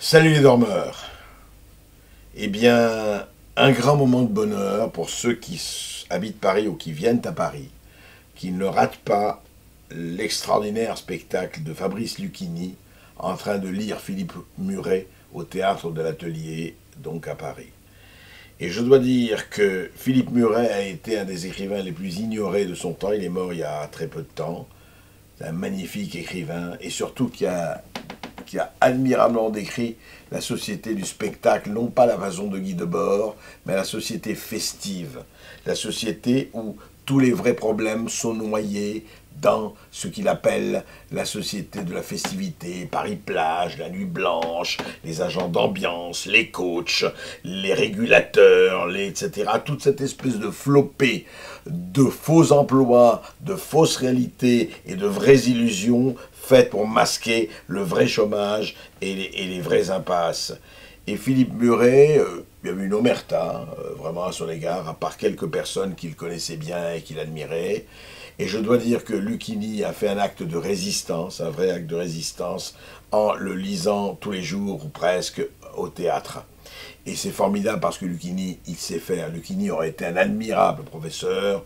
Salut les dormeurs. Eh bien, un grand moment de bonheur pour ceux qui habitent Paris ou qui viennent à Paris, qui ne ratent pas l'extraordinaire spectacle de Fabrice Lucchini en train de lire Philippe Muret au théâtre de l'Atelier, donc à Paris. Et je dois dire que Philippe Muret a été un des écrivains les plus ignorés de son temps. Il est mort il y a très peu de temps. C'est un magnifique écrivain et surtout qui a admirablement décrit la société du spectacle, non pas la façon de Guy Debord, mais la société festive, la société où tous les vrais problèmes sont noyés dans ce qu'il appelle la société de la festivité, Paris-Plage, la Nuit Blanche, les agents d'ambiance, les coachs, les régulateurs, etc. Toute cette espèce de flopée de faux emplois, de fausses réalités et de vraies illusions faites pour masquer le vrai chômage et les vraies impasses. Et Philippe Muret, il y avait une omerta, vraiment à son égard, à part quelques personnes qu'il connaissait bien et qu'il admirait. Et je dois dire que Lucchini a fait un acte de résistance, un vrai acte de résistance, en le lisant tous les jours, ou presque, au théâtre. Et c'est formidable parce que Lucchini, il sait faire. Lucchini aurait été un admirable professeur.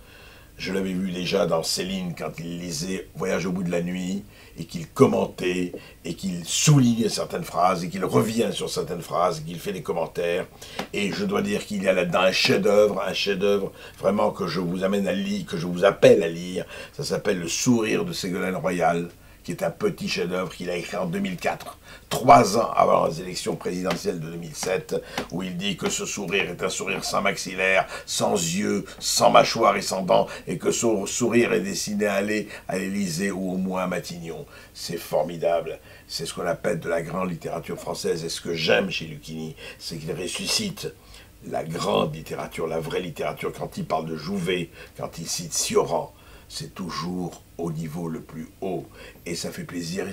Je l'avais vu déjà dans Céline quand il lisait Voyage au bout de la nuit et qu'il commentait et qu'il souligne certaines phrases et qu'il revient sur certaines phrases, qu'il fait des commentaires. Et je dois dire qu'il y a là-dedans un chef-d'œuvre vraiment que je vous amène à lire, que je vous appelle à lire. Ça s'appelle Le sourire de Ségolène Royal, qui est un petit chef-d'œuvre qu'il a écrit en 2004, 3 ans avant les élections présidentielles de 2007, où il dit que ce sourire est un sourire sans maxillaire, sans yeux, sans mâchoire et sans dents, et que ce sourire est destiné à aller à l'Élysée ou au moins à Matignon. C'est formidable. C'est ce qu'on appelle de la grande littérature française. Et ce que j'aime chez Lucchini, c'est qu'il ressuscite la grande littérature, la vraie littérature. Quand il parle de Jouvet, quand il cite Cioran, c'est toujours au niveau le plus haut. Et ça fait plaisir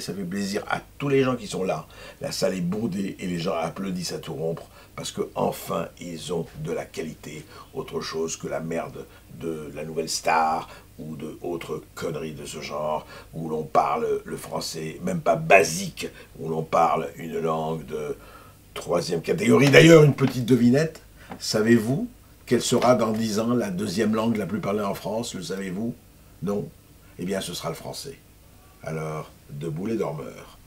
à tous les gens qui sont là. La salle est bondée et les gens applaudissent à tout rompre parce qu'enfin, ils ont de la qualité. Autre chose que la merde de la nouvelle star ou d'autres conneries de ce genre, où l'on parle le français, même pas basique, où l'on parle une langue de 3e catégorie. D'ailleurs, une petite devinette, savez-vous quelle sera dans 10 ans la 2e langue la plus parlée en France? Le savez-vous? Non? Eh bien, ce sera le français. Alors, debout les dormeurs.